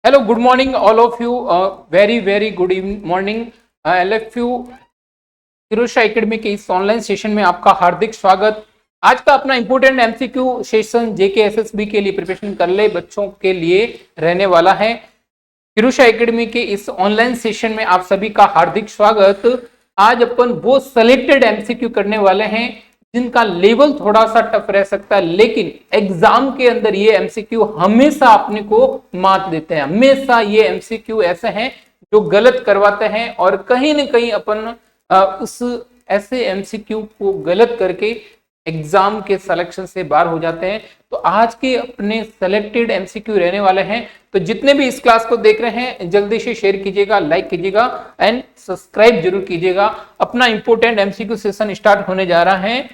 Hello, good morning, all of you. Very good morning. LFU Firozshah academy के इस online session में आपका हार्दिक स्वागत। आज का अपना इंपोर्टेंट एमसीक्यू सेशन जेके एसएसबी के लिए प्रिपरेशन कर ले बच्चों के लिए रहने वाला है। फिरोजशाह एकेडमी के इस ऑनलाइन सेशन में आप सभी का हार्दिक स्वागत। आज अपन वो सेलेक्टेड एमसीक्यू करने वाले हैं जिनका लेवल थोड़ा सा टफ रह सकता है, लेकिन एग्जाम के अंदर ये एमसीक्यू हमेशा अपने को मात देते हैं। हमेशा ये एमसीक्यू ऐसे हैं जो गलत करवाते हैं और कहीं ना कहीं अपन उस ऐसे एमसीक्यू को गलत करके एग्जाम के सिलेक्शन से बाहर हो जाते हैं। तो आज के अपने सेलेक्टेड एमसीक्यू रहने वाले हैं। तो जितने भी इस क्लास को देख रहे हैं जल्दी से शेयर कीजिएगा, लाइक कीजिएगा एंड सब्सक्राइब जरूर कीजिएगा। अपना इंपोर्टेंट एमसीक्यू सेशन स्टार्ट होने जा रहा है।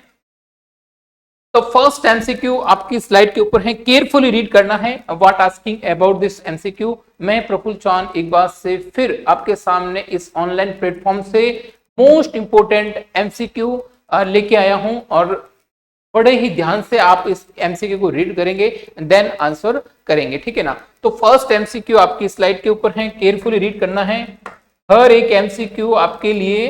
तो फर्स्ट एमसीक्यू आपकी स्लाइड के ऊपर है, केयरफुली रीड करना है। What asking about this MCQ. मैं प्रफुल्ल चौहान एक बार से फिर आपके सामने इस ऑनलाइन प्लेटफॉर्म से मोस्ट इंपोर्टेंट एमसीक्यू लेके आया हूं और बड़े ही ध्यान से आप इस एमसीक्यू को रीड करेंगे देन आंसर करेंगे, ठीक है ना। तो फर्स्ट एमसीक्यू आपकी स्लाइड के ऊपर है, केयरफुली रीड करना है। हर एक एमसीक्यू आपके लिए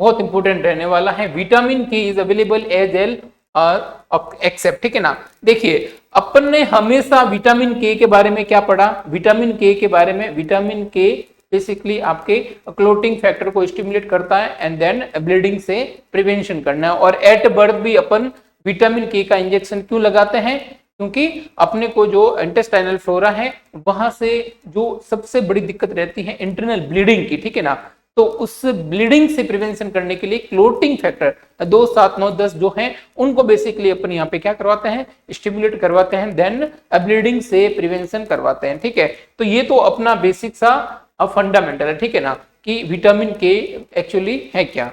बहुत इंपॉर्टेंट रहने वाला है। Vitamin K is available as L except, ठीक है ना। देखिए अपन ने हमेशा विटामिन के बारे में क्या पढ़ा, विटामिन के बारे में। विटामिन के बेसिकली आपके क्लोटिंग फैक्टर को स्टिमुलेट करता है एंड देन ब्लीडिंग से प्रिवेंशन करना है। और एट बर्थ भी अपन विटामिन के का इंजेक्शन क्यों लगाते हैं, क्योंकि अपने को जो इंटेस्टाइनल फ्लोरा है वहां से जो सबसे बड़ी दिक्कत रहती है इंटरनल ब्लीडिंग की, ठीक है ना। तो उस ब्लीडिंग से प्रिवेंशन करने के लिए क्लोटिंग फैक्टर 2, 7, 9, 10 जो हैं उनको बेसिकली अपन यहाँ पे क्या करवाते हैं, स्टिमुलेट करवाते हैं, देन ब्लीडिंग से प्रिवेंशन करवाते हैं, ठीक है। तो ये तो अपना बेसिक सा फंडामेंटल है, ठीक है ना, कि विटामिन के एक्चुअली है क्या।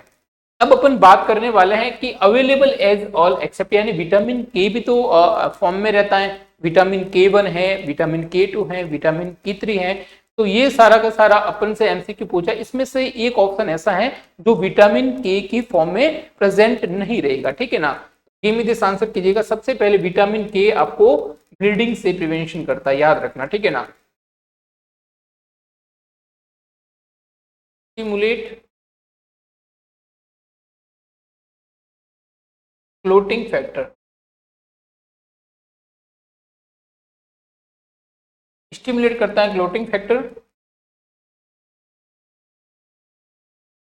अब अपन बात करने वाले हैं कि अवेलेबल एज ऑल एक्सेप्ट, यानी विटामिन के भी तो फॉर्म में रहता है। विटामिन K1 है, विटामिन K2 है, विटामिन K3 है। तो ये सारा का सारा अपन से एमसीक्यू पूछा, इसमें से एक ऑप्शन ऐसा है जो विटामिन के की फॉर्म में प्रेजेंट नहीं रहेगा, ठीक है ना। गिव मी दिस आंसर कीजिएगा। सबसे पहले विटामिन के आपको ब्लीडिंग से प्रिवेंशन करता है, याद रखना, ठीक है ना। स्टिमुलेट क्लोटिंग फैक्टर, स्टिमुलेट करता है क्लोटिंग फैक्टर।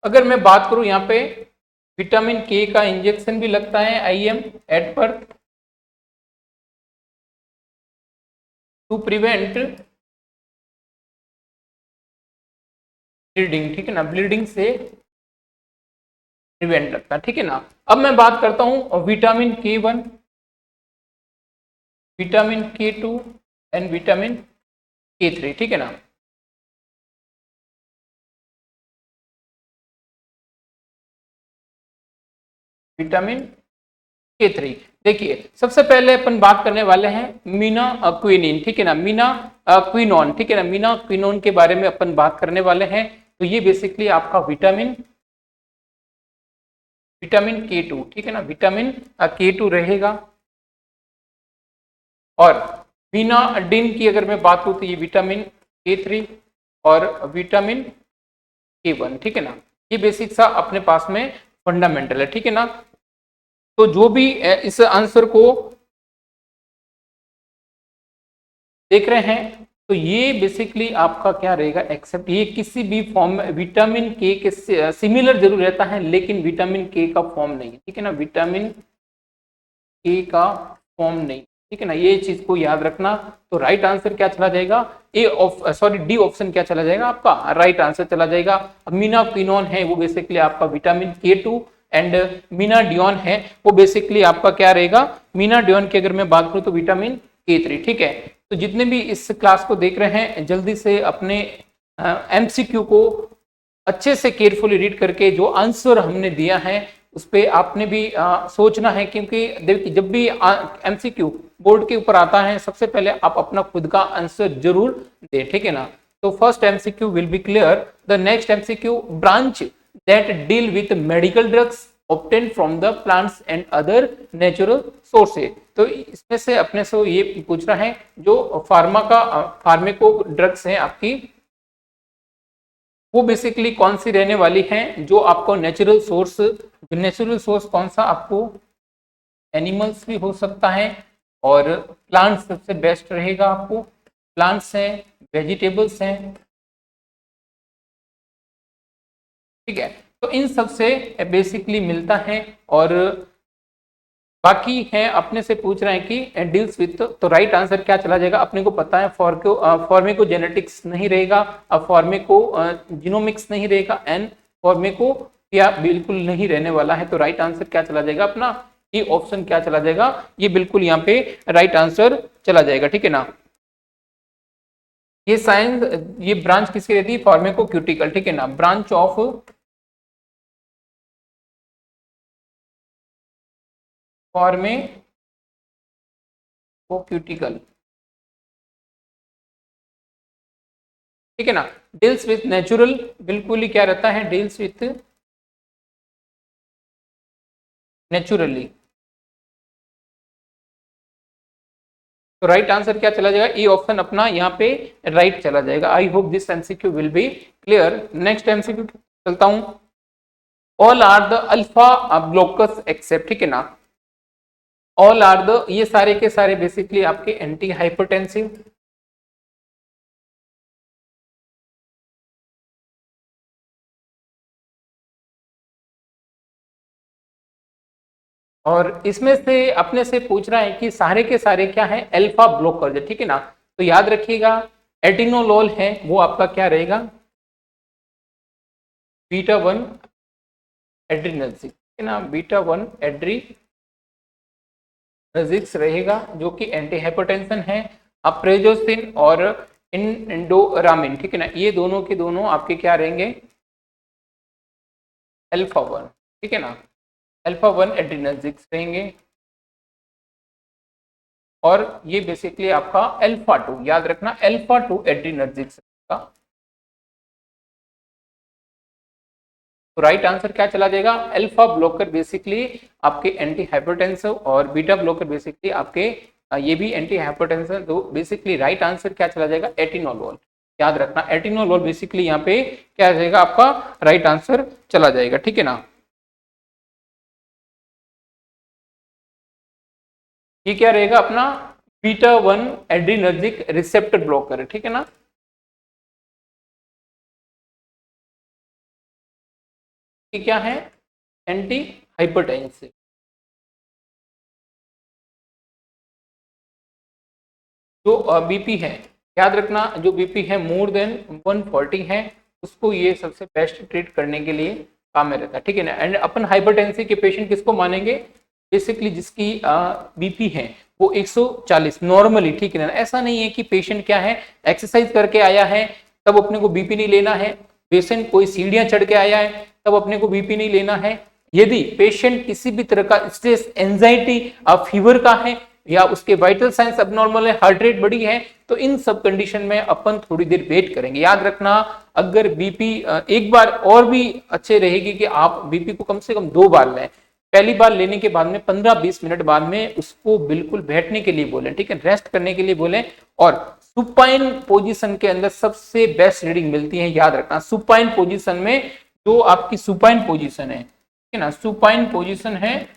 अगर मैं बात करूं यहाँ पे विटामिन के का इंजेक्शन भी लगता है IM at birth to prevent bleeding, ठीक है ना, ब्लीडिंग से प्रिवेंट लगता है, ठीक है ना। अब मैं बात करता हूं vitamin K1, vitamin K2 and vitamin K3, ठीक है ना। विटामिन K3 देखिए, सबसे पहले अपन बात करने वाले हैं मीना क्विनिन, ठीक है ना, मीना क्विनोन, ठीक है ना। मीना क्विनोन के बारे में अपन बात करने वाले हैं। तो ये बेसिकली आपका विटामिन K2, ठीक है ना, विटामिन K2 रहेगा। और वीनाडिन की अगर मैं बात करूं तो ये विटामिन K3 और विटामिन K1, ठीक है ना। ये बेसिक सा अपने पास में फंडामेंटल है, ठीक है ना। तो जो भी इस आंसर को देख रहे हैं तो ये बेसिकली आपका क्या रहेगा, एक्सेप्ट। ये किसी भी फॉर्म में विटामिन के सिमिलर जरूर रहता है लेकिन विटामिन के का फॉर्म नहीं, ठीक है ना, विटामिन के का फॉर्म नहीं, ठीक है ना। ये चीज को याद रखना। तो राइट आंसर क्या चला जाएगा, डी ऑप्शन क्या चला जाएगा आपका, राइट आंसर चला जाएगा। मीनाक्विनोन है वो बेसिकली आपका विटामिन K2 एंड मीनाडियोन है वो बेसिकली आपका क्या रहेगा, मीनाडियोन की अगर मैं बात करूं तो विटामिन K3, ठीक है। तो जितने भी इस क्लास को देख रहे हैं जल्दी से अपने एमसीक्यू को अच्छे से केयरफुली रीड करके जो आंसर हमने दिया है उस पर आपने भी सोचना है, क्योंकि देखिए जब भी एमसीक्यू बोर्ड के ऊपर आता है सबसे पहले आप अपना खुद का आंसर जरूर दे, ठीक है ना। तो first MCQ will be clear. The next MCQ, branch that deal with medical drugs obtained from the plants and other natural sources। तो इसमें से अपने से ये पूछ रहा है जो फार्मेको ड्रग्स हैं आपकी, वो बेसिकली कौन सी रहने वाली हैं जो आपको नेचुरल सोर्स कौन सा आपको एनिमल्स भी हो सकता है और प्लांट्स सबसे बेस्ट रहेगा आपको, प्लांट्स हैं, वेजिटेबल्स हैं, ठीक है। तो इन सब से बेसिकली मिलता है और बाकी है अपने से पूछ रहे हैं कि डील्स विथ, तो राइट आंसर क्या चला जाएगा, अपने को पता है फॉर्मेको जेनेटिक्स नहीं रहेगा, अब फॉर्मेको जीनोमिक्स नहीं रहेगा, एंड फॉर्मेको क्या बिल्कुल नहीं रहने वाला है। तो राइट आंसर क्या चला जाएगा अपना, ये ऑप्शन क्या चला जाएगा, ये बिल्कुल यहाँ पे राइट आंसर चला जाएगा, ठीक है ना। ये साइंस, ये ब्रांच किसकी रहती है, फार्मेकोक्यूटिकल, ठीक है ना, ब्रांच ऑफ फार्मेकोक्यूटिकल, ठीक है ना। डील्स विथ नेचुरल, बिल्कुल ही क्या रहता है, डील्स विथ नेचुरली। तो राइट आंसर क्या चला जाएगा, ई ऑप्शन अपना यहाँ पे राइट चला जाएगा। I hope this MCQ will be clear. Next MCQ चलता हूं, all are the alpha blockers except, ठीक है ना, ऑल आर द, ये सारे के सारे बेसिकली आपके एंटी हाइपरटेंसिव, और इसमें से अपने से पूछ रहा है कि सारे के सारे क्या है, अल्फा ब्लॉकर, ठीक है ना। तो याद रखिएगा एटिनोलोल है वो आपका क्या रहेगा, बीटा 1 एड्रीनर्जिक, ठीक है ना, बीटा 1 एड्रीनर्जिक्स रहेगा जो कि एंटी हाइपरटेंशन है। अप्रेजोसिन और इंडोरामिन, ठीक है ना, ये दोनों के दोनों आपके क्या रहेंगे, अल्फा 1, ठीक है ना, अल्फा 1 एड्रीनर्जिक्स रहेंगे। और ये बेसिकली आपका अल्फा 2, याद रखना अल्फा 2 एड्रीनर्जिक्स का। तो राइट आंसर क्या चला जाएगा, अल्फा ब्लॉकर बेसिकली आपके एंटी हाइपरटेंसिव और बीटा ब्लॉकर बेसिकली आपके ये भी एंटी हाइपरटेंसिव। तो बेसिकली राइट आंसर क्या चला जाएगा, एटिनोलोल, याद रखना एटिनोलोल बेसिकली यहाँ पे क्या रहेगा आपका राइट आंसर चला जाएगा, ठीक है ना। ये क्या रहेगा अपना बीटा 1 एड्रीनर्जिक रिसेप्टर ब्लॉकर, ठीक है ना। ये क्या है, एंटी हाइपरटेंसिव। जो बीपी है, याद रखना जो बीपी है मोर देन 140 है, उसको ये सबसे बेस्ट ट्रीट करने के लिए काम में रहता है, ठीक है ना। एंड अपन हाइपरटेंसिव के पेशेंट किसको मानेंगे, बेसिकली जिसकी बीपी है वो 140 नॉर्मली, ठीक है ना। ऐसा नहीं है कि पेशेंट क्या है एक्सरसाइज करके आया है तब अपने को बीपी नहीं लेना है, पेशेंट कोई सीढ़ियां चढ़ के आया है तब अपने को बीपी नहीं लेना है। यदि पेशेंट किसी भी तरह का स्ट्रेस, एंजाइटी, फीवर का है या उसके वाइटल साइंस अबनॉर्मल है, हार्ट रेट बढ़ी है, तो इन सब कंडीशन में अपन थोड़ी देर वेट करेंगे। याद रखना अगर बीपी एक बार और भी अच्छे रहेगी कि आप बीपी को कम से कम 2 बार लें, पहली बार लेने के बाद में 15-20 मिनट बाद में उसको बिल्कुल बैठने के लिए बोलें, ठीक है, रेस्ट करने के लिए बोलें। और सुपाइन पोजीशन के अंदर सबसे बेस्ट रीडिंग मिलती है, याद रखना सुपाइन पोजीशन में, जो आपकी सुपाइन पोजीशन है, ठीक है ना, सुपाइन पोजीशन है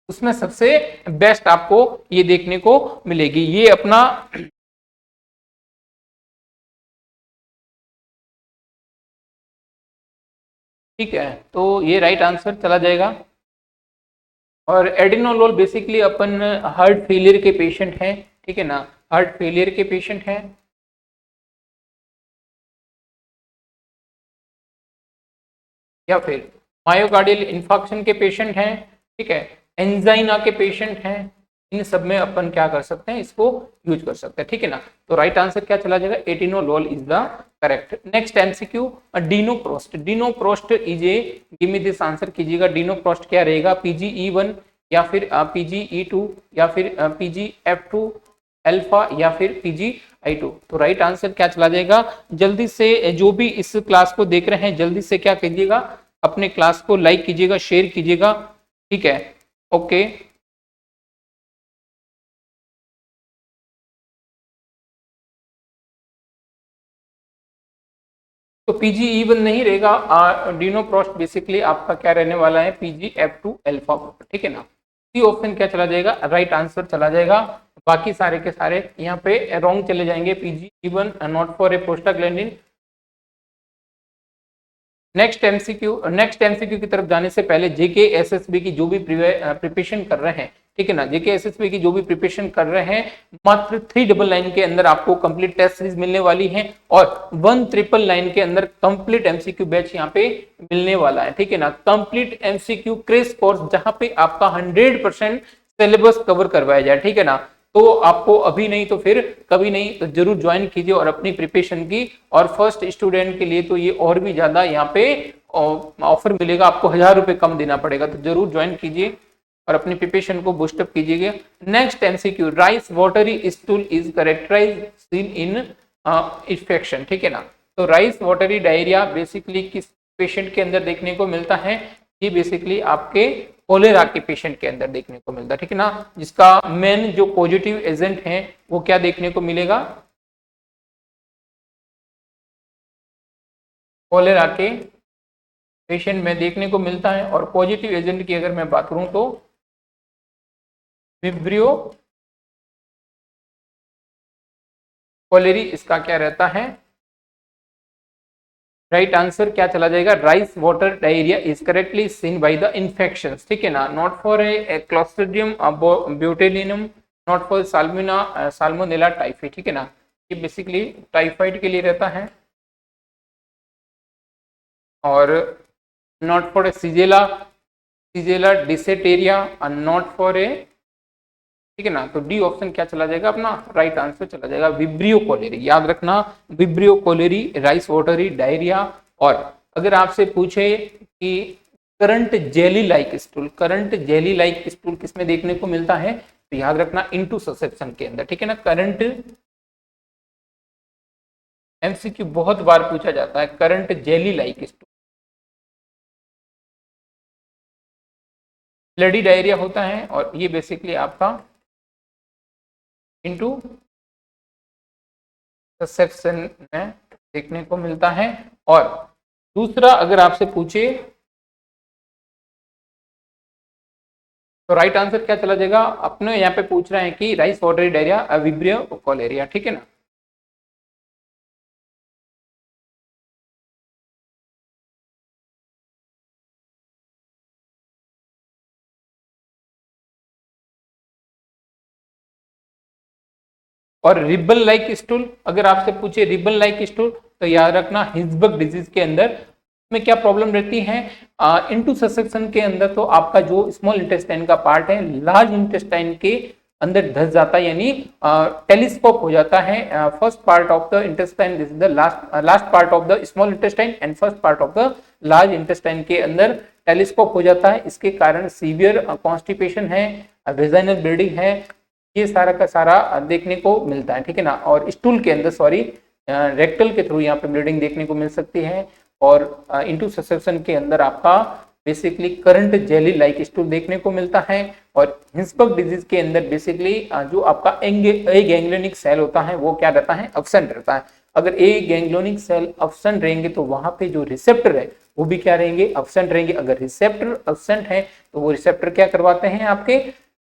उसमें सबसे बेस्ट आपको ये देखने को मिलेगी। ये अपना ठीक है, तो ये राइट आंसर चला जाएगा। और एडिनोलोल बेसिकली अपन हार्ट फेलियर के पेशेंट हैं, ठीक है ना, हार्ट फेलियर के पेशेंट हैं या फिर मायोकार्डियल इन्फार्क्शन के पेशेंट हैं, ठीक है, एंजाइना के पेशेंट हैं, इन सब में अपन क्या कर सकते हैं, इसको यूज कर सकते हैं, ठीक है ना। तो राइट आंसर क्या चला जाएगा, atenolol is the correct. Next MCQ, dinoprost, dinoprost is a, give me this answer कीजिएगा, डिनोप्रोस्ट क्या रहेगा, PGE1 या फिर PGE2 या फिर PGF2 अल्फा या फिर PgI2। तो राइट आंसर क्या चला जाएगा? जल्दी से जो भी इस क्लास को देख रहे हैं जल्दी से क्या कीजिएगा, अपने क्लास को लाइक कीजिएगा, शेयर कीजिएगा, ठीक है। ओके, तो PgE1 नहीं रहेगा, डिनो प्रोस्ट बेसिकली आपका क्या रहने वाला है, PgF2 अल्फा, ठीक है ना। सी ऑप्शन क्या चला जाएगा? राइट आंसर चला जाएगा। बाकी सारे के सारे यहाँ पे रॉन्ग चले जाएंगे। PgE1 not for A prostaglandin. Next MCQ की तरफ जाने से पहले जेके एसएसबी की जो भी प्रिपरेशन कर रहे हैं, ठीक है ना, जेके एसएसबी की जो भी प्रिपरेशन कर रहे हैं, मात्र 399 के अंदर आपको कंप्लीट टेस्ट सीरीज मिलने वाली है और 1999 के अंदर कंप्लीट एमसीक्यू बैच यहाँ पे मिलने वाला है, ठीक है ना। कंप्लीट एमसीक्यू क्रेश कोर्स जहां पे आपका 100% सिलेबस कवर करवाया जाए, ठीक है ना। तो आपको अभी नहीं तो फिर कभी नहीं, तो जरूर ज्वाइन कीजिए और अपनी प्रिपरेशन की। और फर्स्ट स्टूडेंट के लिए तो ये और भी ज्यादा यहाँ पे ऑफर मिलेगा, आपको 1000 रुपए कम देना पड़ेगा, तो जरूर ज्वाइन कीजिए और अपनी प्रिपरेशन को बूस्टअप कीजिएगा। Next MCQ, rice watery stool is characterize seen in infection, ठीक है ना। तो राइस वाटरी डायरिया बेसिकली किस पेशेंट के अंदर देखने को मिलता है? ये बेसिकली आपके कोलेरा के पेशेंट के अंदर देखने को मिलता है, ठीक है ना, जिसका मेन जो पॉजिटिव एजेंट है वो क्या देखने को मिलेगा? कोलेरा के पेशेंट में देखने को मिलता है। और पॉजिटिव एजेंट की अगर मैं बात करूं तो विब्रियो कोलेरी इसका क्या रहता है? राइट आंसर क्या चला जाएगा? Rice water diarrhoea is correctly seen by the infection, ठीक है ना, not for a Clostridium botulinum, not for साल्मिना साल्मोनेला टाइफी, ठीक है ना। ये बेसिकली टाइफाइड के लिए रहता है और नॉट फॉर ए सीजेला सीजेला डिसेटेरिया और नॉट फॉर ए, ठीक है ना। तो डी ऑप्शन क्या चला जाएगा अपना? राइट आंसर चला जाएगा विब्रियो कोलेरी, याद रखना, vibrio cholerae, rice watery diarrhoea. और अगर आपसे पूछे कि currant jelly like stool, currant jelly like stool किसमें देखने को मिलता है, तो याद रखना इनटू ससेप्शन के अंदर, ठीक है ना। करंट एमसीक्यू बहुत बार पूछा जाता है, current jelly like stool, bloody diarrhoea होता है और ये बेसिकली आपका इनटू ससेप्शन में देखने को मिलता है। और दूसरा अगर आपसे पूछे तो राइट आंसर क्या चला जाएगा? अपने यहाँ पे पूछ रहे हैं कि rice watery diarrhoea vibrio cholerae, ठीक है ना। और रिबन लाइक स्टूल, अगर आपसे पूछे रिबन लाइक स्टूल, तो याद रखना हिंसबर्ग डिजीज के अंदर में क्या प्रॉब्लम रहती है? इनटू ससेप्शन के अंदर तो आपका जो स्मॉल इंटेस्टाइन का पार्ट है लार्ज इंटेस्टाइन के अंदर धस जाता है, यानी टेलीस्कोप हो जाता है। First part of the intestine, this is the last part of the small intestine and first part of the large intestine के अंदर टेलीस्कोप हो जाता है। इसके कारण सीवियर कॉन्स्टिपेशन है, वेजाइनल ब्लीडिंग है, ये सारा का सारा देखने को मिलता है, ठीक है ना। और स्टूल के अंदर सॉरी रेक्टल के थ्रू यहाँ पे ब्लीडिंग देखने को मिल सकती है। और इनटू ससेप्शन के अंदर आपका basically current jelly like stool देखने को मिलता है। और हिंसबर्ग डिजीज के अंदर बेसिकली जो आपका ए गैंग्लियोनिक सेल होता है वो क्या रहता है? अब्सेंट रहता है। अगर ए गैंग्लियोनिक सेल अब्सेंट रहेंगे तो वहां पे जो रिसेप्टर है वो भी क्या रहेंगे? अब्सेंट रहेंगे। अगर रिसेप्टर अब्सेंट है तो वो रिसेप्टर क्या करवाते हैं? आपके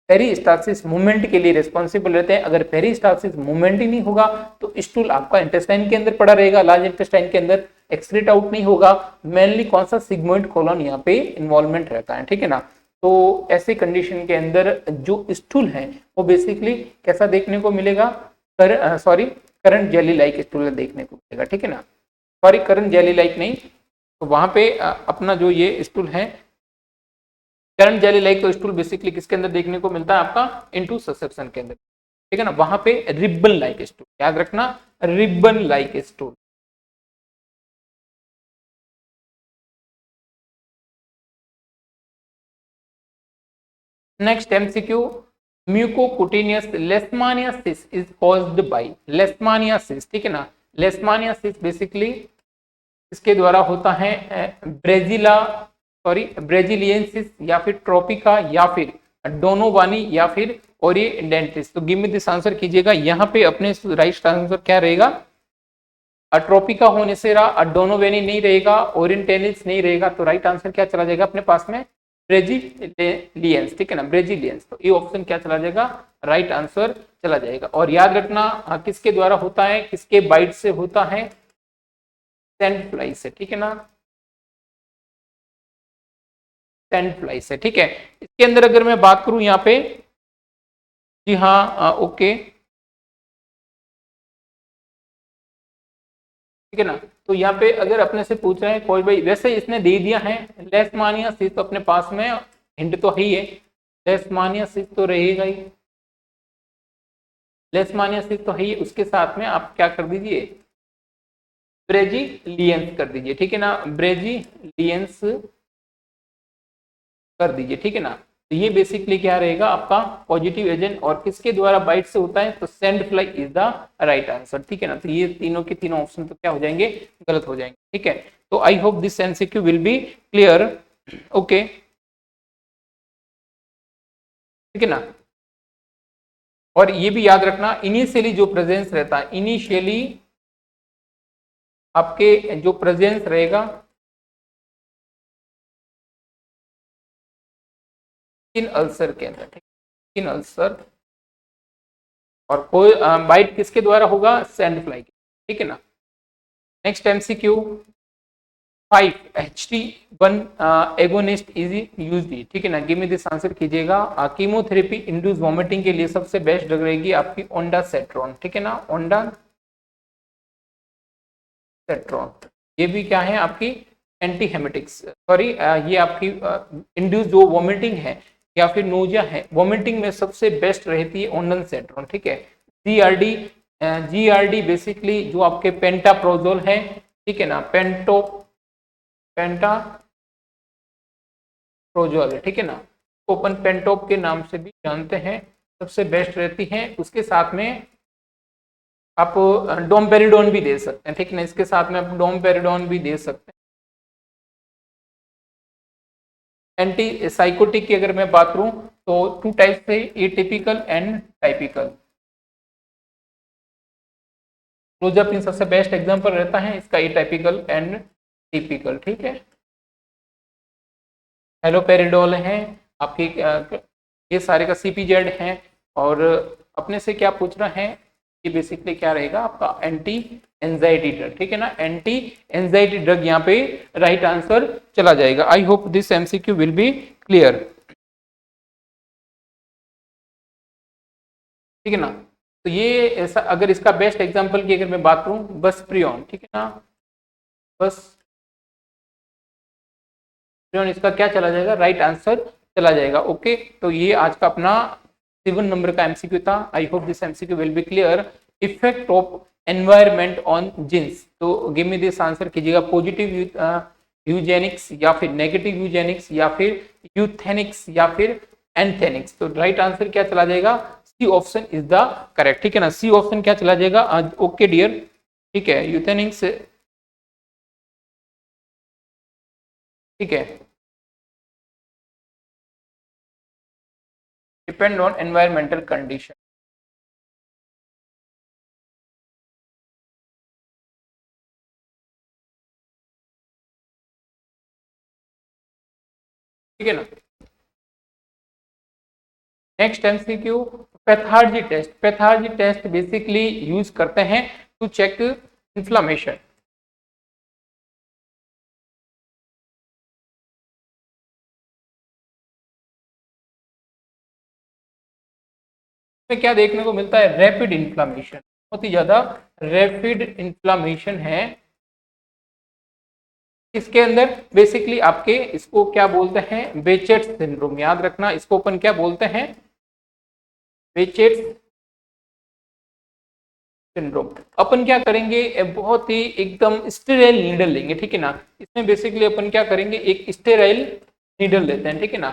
पेरिस्टालसिस मूवमेंट के लिए रिस्पॉन्सिबल रहते हैं। अगर पेरिस्टालसिस मूवमेंट ही नहीं होगा तो स्टूल आपका इंटेस्टाइन के अंदर पड़ा रहेगा, लार्ज इंटेस्टाइन के अंदर एक्सक्रीट आउट नहीं होगा। मेनली कौन सा? सिग्मोइड कोलन यहाँ पे इन्वॉल्वमेंट रहता है, ठीक है ना। तो ऐसे कंडीशन के अंदर जो स्टूल है वो बेसिकली कैसा देखने को मिलेगा? Sorry current jelly like stool देखने को मिलेगा, ठीक है ना। सॉरी करंट जेली लाइक नहीं, तो वहां पे अपना जो ये स्टूल है करंट जेली लाइक, तो स्टूल बेसिकली किसके अंदर देखने को मिलता है? आपका इनटू ससेप्शन के अंदर, ठीक है ना। वहां पे रिबन लाइक स्टूल, याद रखना ribbon like stool. Next MCQ, mucocutaneous leishmaniasis is caused by leishmaniasis, ठीक है ना। लेशमानियासिस बेसिकली इसके द्वारा होता है ब्रेजिलियंसिस या फिर ट्रोपिका या फिर डोनोवानी या फिर ओरिएंटेंटिस। तो गिव मी दिस आंसर कीजिएगा, यहाँ पे अपने राइट आंसर क्या रहेगा? ट्रोपिका होने से रहा, डोनोवेनी नहीं रहेगा, ओरिएंटेलिस नहीं रहेगा, तो राइट आंसर क्या चला जाएगा अपने पास में? ब्रेजिलियंस, ठीक है ना, ब्रेजिलियंस। तो ये ऑप्शन क्या चला जाएगा? राइट आंसर चला जाएगा। और याद रखना किसके द्वारा होता है, किसके बाइट से होता है? सैंड फ्लाई से, ठीक है ना, सैंड फ्लाई से, ठीक है। इसके अंदर अगर मैं बात करूं यहाँ पे, जी हाँ, ओके, ठीक है ना। तो यहाँ पे अगर अपने से पूछ रहे हैं कोई भाई, वैसे इसने दे दिया है लेशमानियासिस, तो अपने पास में हिंट तो है ही है, लेशमानियासिस तो रहेगा ही, लेशमानियासिस तो है ही, उसके साथ में आप क्या कर दीजिए? ब्रेजिलियंस कर दीजिए, ठीक है ना, ब्रेजिलियंस कर दीजिए, ठीक है ना। तो ये बेसिकली क्या रहेगा आपका पॉजिटिव एजेंट, और किसके द्वारा बाइट से होता है? तो sand fly is the right answer, ठीक है ना। तो ये तीनों के तीनों ऑप्शन तो क्या हो जाएंगे? गलत हो जाएंगे, ठीक है। तो आई hope this MCQ will be clear, okay, ठीक है ना। और ये भी याद रखना, इनिशियली जो प्रेजेंस रहता है, इनिशियली आपके जो प्रेजेंस रहेगा स्किन अल्सर के अंदर, ठीक, स्किन अल्सर, और कोई बाइट किसके द्वारा होगा? सैंड फ्लाई के, ठीक है ना। Next MCQ, 5HT1 agonist is used, ठीक है ना। गिव मी दिस आंसर कीजिएगा। कीमोथेरेपी इंड्यूस वॉमिटिंग के लिए सबसे बेस्ट ड्रग रहेगी आपकी ओंडासेट्रॉन, ठीक है ना, ओंडासेट्रॉन। ये भी क्या है आपकी? एंटी हेमेटिक्स, सॉरी, ये आपकी इंड्यूस जो वॉमिटिंग है या फिर नोजिया है, वॉमिटिंग में सबसे बेस्ट रहती है ओंडासेट्रॉन, ठीक है। जीआरडी, जीआरडी बेसिकली जो आपके पेंटाप्रोजोल है, ठीक है ना, पेंटाप्रोजोल है, ठीक है ना, ओपन पेंटोप के नाम से भी जानते हैं, सबसे बेस्ट रहती है। उसके साथ में आप डोमपेरिडोन भी दे सकते हैं, ठीक है ना, इसके साथ में आप डोमपेरिडोन भी दे सकते हैं। एंटी साइकोटिक की अगर मैं बात करूं तो टू टाइप्स है, एटिपिकल एंड टाइपिकल। क्लोजापिन सबसे बेस्ट एग्जांपल रहता है इसका, एटाइपिकल एंड टिपिकल, ठीक है। हेलोपेरिडोल है आपकी, ये सारे का सीपीजेड है। और अपने से क्या पूछ रहा है? ये बेसिकली क्या रहेगा आपका? एंटी एंजाइटी ड्रग, ठीक है ना, एंटी एंजाइटी ड्रग यहाँ पे राइट आंसर चला जाएगा। I hope this MCQ will be clear, ठीक है ना। तो ये ऐसा, अगर इसका बेस्ट एग्जांपल की अगर मैं बात करूं, बस प्रियोन, ठीक है ना, बस प्रियोन, इसका क्या चला जाएगा? राइट आंसर चला जाएगा, ओके। तो ये आज का अपना 7 नंबर का एमसीक्यू था। आई hope this MCQ will be clear. Effect of environment on jeans, तो गिव मी दिस आंसर कीजिएगा। पॉजिटिव यूजेनिक्स या फिर नेगेटिव यूजेनिक्स या फिर यूथेनिक्स या फिर एंथेनिक्स। तो राइट आंसर क्या चला जाएगा? C option is the correct, ठीक है ना, सी ऑप्शन क्या चला जाएगा? ओके डियर, ठीक है, यूथेनिक्स, ठीक है, डिपेंड ऑन एनवायरमेंटल कंडीशन, ठीक है ना। Next MCQ, pathergy test. Pathergy test basically use करते हैं टू चेक इन्फ्लामेशन। में क्या देखने को मिलता है? रैपिड इन्फ्लामेशन, बहुत ही ज्यादा रैपिड इन्फ्लामेशन है इसके अंदर। बेसिकली आपके इसको क्या बोलते हैं? बेचेट्स सिंड्रोम, याद रखना, इसको अपन क्या बोलते हैं? बेचेट्स सिंड्रोम। अपन क्या करेंगे? बहुत ही एकदम स्टेराइल नीडल लेंगे, ठीक है ना। इसमें बेसिकली अपन क्या करेंगे? एक स्टेराइल नीडल लेते हैं, ठीक है ना,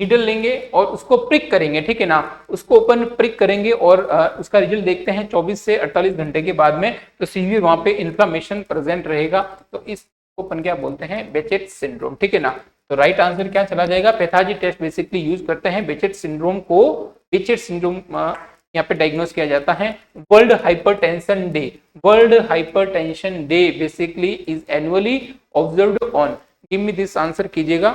नीडल लेंगे और उसको प्रिक करेंगे, ठीक है ना, उसको ओपन प्रिक करेंगे और उसका रिजल्ट देखते हैं 24 से 48 घंटे के बाद में, तो सीवियर वहां पे इन्फ्लामेशन प्रेजेंट रहेगा, तो इस ओपन क्या बोलते हैं, बेचेट सिंड्रोम, ठीक है ना। तो राइट आंसर क्या चला जाएगा, पैथोलॉजी टेस्ट बेसिकली यूज करते हैं बेचेट सिंड्रोम को, बेचेट सिंड्रोम यहाँ पे डायग्नोस किया जाता है। World hypertension day, world hypertension day basically is annually observed on, give me this answer कीजिएगा।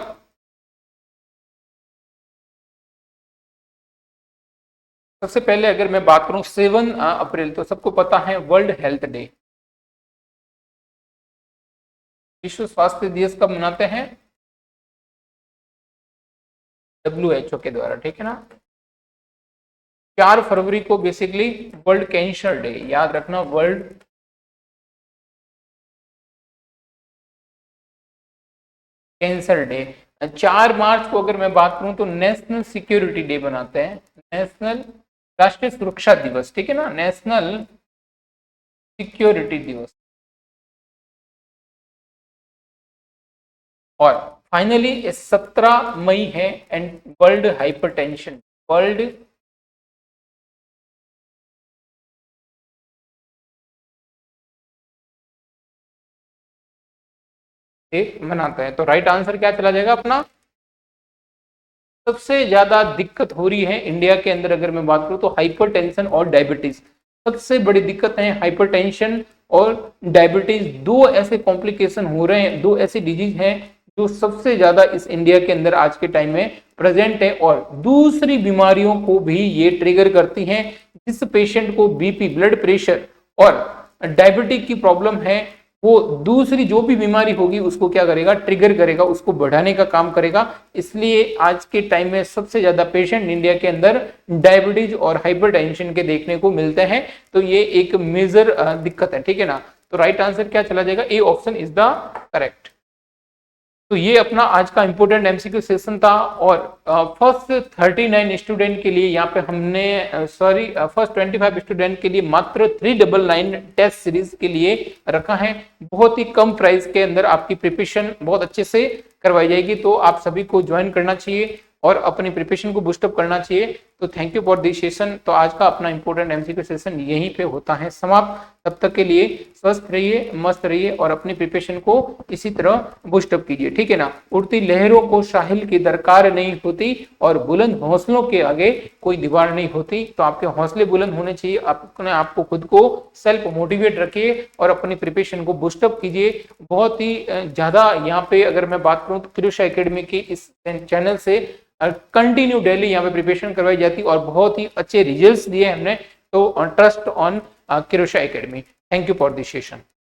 सबसे पहले अगर मैं बात करूं 7 अप्रैल, तो सबको पता है वर्ल्ड हेल्थ डे, विश्व स्वास्थ्य दिवस कब मनाते हैं, WHO के द्वारा, ठीक है ना। 4 फरवरी को बेसिकली वर्ल्ड कैंसर डे, याद रखना, वर्ल्ड कैंसर डे। 4 मार्च को अगर मैं बात करूं तो नेशनल सिक्योरिटी डे बनाते हैं, नेशनल राष्ट्रीय सुरक्षा दिवस, ठीक है ना, नेशनल सिक्योरिटी दिवस। और फाइनली 17 मई है and world hypertension, world day मनाता है। तो राइट आंसर क्या चला जाएगा अपना, सबसे ज्यादा दिक्कत हो रही है इंडिया के अंदर अगर मैं बात करूं तो हाइपरटेंशन और डायबिटीज, सबसे बड़ी दिक्कत है हाइपरटेंशन और डायबिटीज, दो ऐसे कॉम्प्लिकेशन हो रहे हैं, दो ऐसी डिजीज हैं जो सबसे ज्यादा इस इंडिया के अंदर आज के टाइम में प्रेजेंट है, और दूसरी बीमारियों को भी ये ट्रिगर करती हैं। जिस पेशेंट को बीपी, ब्लड प्रेशर और डायबिटिक की प्रॉब्लम है, वो दूसरी जो भी बीमारी होगी उसको क्या करेगा, ट्रिगर करेगा, उसको बढ़ाने का काम करेगा। इसलिए आज के टाइम में सबसे ज्यादा पेशेंट इंडिया के अंदर डायबिटीज और हाइपरटेंशन के देखने को मिलते हैं, तो ये एक मेजर दिक्कत है, ठीक है ना। तो राइट आंसर क्या चला जाएगा, A option is the correct. तो ये अपना आज का इंपोर्टेंट एमसीक्यू सेशन था, और फर्स्ट 39 स्टूडेंट के लिए यहाँ पे हमने फर्स्ट 25 स्टूडेंट के लिए मात्र 399 टेस्ट सीरीज के लिए रखा है। बहुत ही कम प्राइस के अंदर आपकी प्रिपरेशन बहुत अच्छे से करवाई जाएगी, तो आप सभी को ज्वाइन करना चाहिए और अपनी प्रिपरेशन को बूस्टअप करना चाहिए। तो thank you for this session. तो आज का अपना इंपोर्टेंट एमसीक्यू सेशन यहीं पे होता है समाप्त। तब तक के लिए स्वस्थ रहिए, मस्त रहिए और अपनी प्रिपरेशन को इसी तरह बूस्टअप कीजिए, ठीक है ना। उड़ती लहरों को साहिल की दरकार नहीं होती और बुलंद हौसलों के आगे कोई दीवार नहीं होती। तो आपके हौसले बुलंद होने चाहिए, अपने आपको खुद को सेल्फ मोटिवेट रखिए और अपनी प्रिपरेशन को बूस्टअप कीजिए। बहुत ही ज्यादा यहाँ पे अगर मैं बात करूँ तो किरोशा एकेडमी की इस चैनल से कंटिन्यू डेली यहाँ पे प्रिपरेशन करवाई जाती और बहुत ही अच्छे रिजल्ट्स दिए हमने। तो ट्रस्ट ऑन किरोशा academy. Thank you for this session.